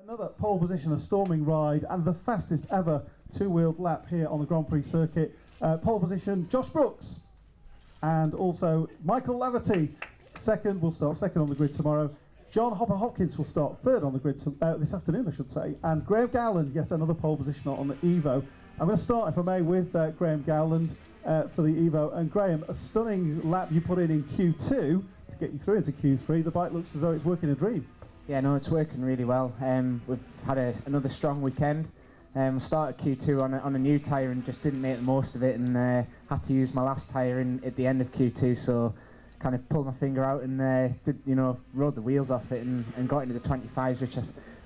Another pole position, a storming ride, and the fastest ever two-wheeled lap here on the Grand Prix circuit. Pole position, Josh Brookes, and also Michael Laverty. Will start second on the grid tomorrow. John Hopkins will start third on the grid this afternoon, I should say. And Graeme Gowland gets another pole position on the Evo. I'm going to start, if I may, with Graeme Gowland for the Evo. And Graeme, a stunning lap you put in Q2 to get you through into Q3. The bike looks as though it's working a dream. Yeah, no, it's working really well. We've had another strong weekend. Started Q2 on a new tyre and just didn't make the most of it, and had to use my last tyre at the end of Q2, so kind of pulled my finger out and rode the wheels off it and got into the 25s, which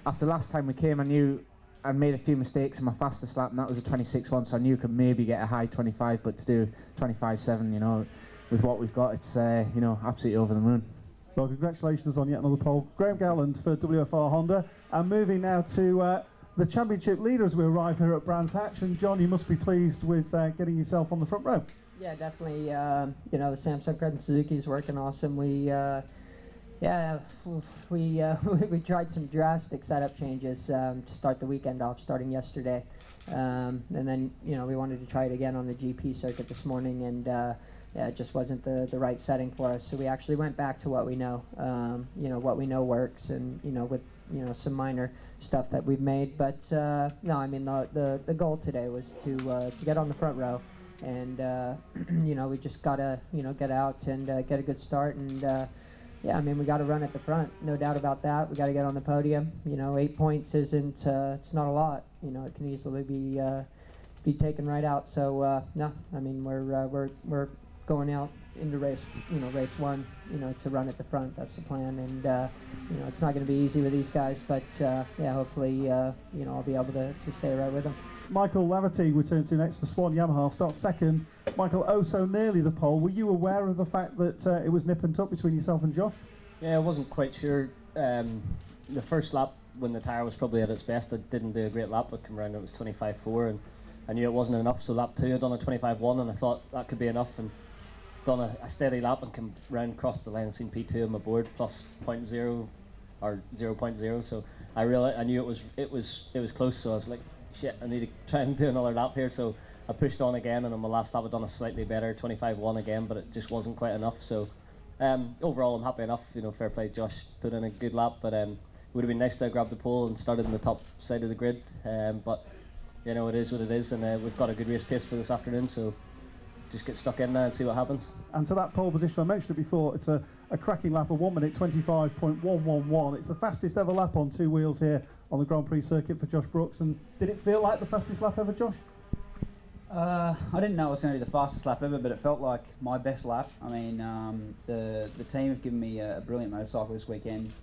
after last time we came I knew I'd made a few mistakes in my fastest lap, and that was a 26.1, so I knew I could maybe get a high 25, but to do 25.7, with what we've got, it's absolutely over the moon. Well, congratulations on yet another pole. Graeme Gowland for WFR Honda. And moving now to the championship leader as we arrive here at Brands Hatch. And John, you must be pleased with getting yourself on the front row. Yeah, definitely. The Samsung Credit Suzuki is working awesome. We tried some drastic setup changes to start the weekend off, starting yesterday. And then, we wanted to try it again on the GP circuit this morning, and it just wasn't the right setting for us. So we actually went back to what we know, what we know works, and with some minor stuff that we've made. But no, I mean the goal today was to get on the front row, and we just gotta get out and get a good start, and we got to run at the front, no doubt about that. We got to get on the podium. 8 points isn't it's not a lot. It can easily be taken right out. So no, I mean we're going out into race one, to run at the front. That's the plan, and it's not going to be easy with these guys, but hopefully I'll be able to stay right with them. Michael Laverty returns to next for Swan Yamaha, starts second. Michael, oh so nearly the pole. Were you aware of the fact that it was nip and tuck between yourself and Josh? Yeah, I wasn't quite sure. The first lap, when the tyre was probably at its best, I didn't do a great lap. I came around, it was 25.4, and I knew it wasn't enough, so lap 2 I'd done a 25.1, and I thought that could be enough, and done a steady lap and come round across the line and seen P2 on my board plus 0.0 or 0.0, so I knew it was close, so I was like, shit, I need to try and do another lap here. So I pushed on again, and on my last lap I'd done a slightly better 25.1 again, but it just wasn't quite enough. So overall I'm happy enough. Fair play, Josh put in a good lap, but it would have been nice to grab the pole and started in the top side of the grid, but it is what it is, and we've got a good race pace for this afternoon, so just get stuck in there and see what happens. And to that pole position, I mentioned it before, it's a cracking lap of 1 minute 25.111. It's the fastest ever lap on two wheels here on the Grand Prix circuit for Josh Brookes. And did it feel like the fastest lap ever, Josh? I didn't know it was going to be the fastest lap ever, but it felt like my best lap. I mean, the team have given me a brilliant motorcycle this weekend.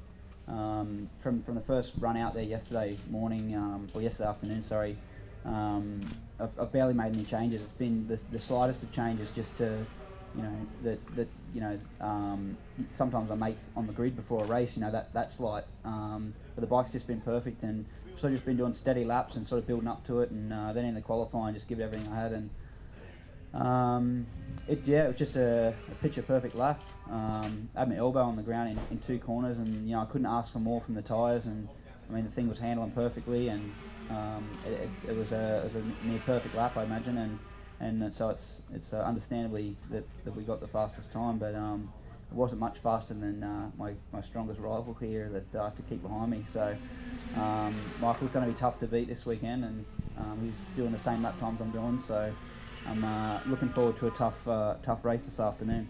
From the first run out there yesterday morning, or yesterday afternoon, sorry, I've barely made any changes. It's been the slightest of changes, just to, sometimes I make on the grid before a race, that slight. But the bike's just been perfect, and sort of just been doing steady laps and sort of building up to it, and then in the qualifying just give it everything I had, and it was just a picture perfect lap. I had my elbow on the ground in two corners, and I couldn't ask for more from the tyres, and I mean the thing was handling perfectly, and it was a near perfect lap, I imagine, and so it's understandably that we got the fastest time, but it wasn't much faster than my strongest rival here that I have to keep behind me. So Michael's going to be tough to beat this weekend, and he's doing the same lap times I'm doing, so I'm looking forward to a tough race this afternoon.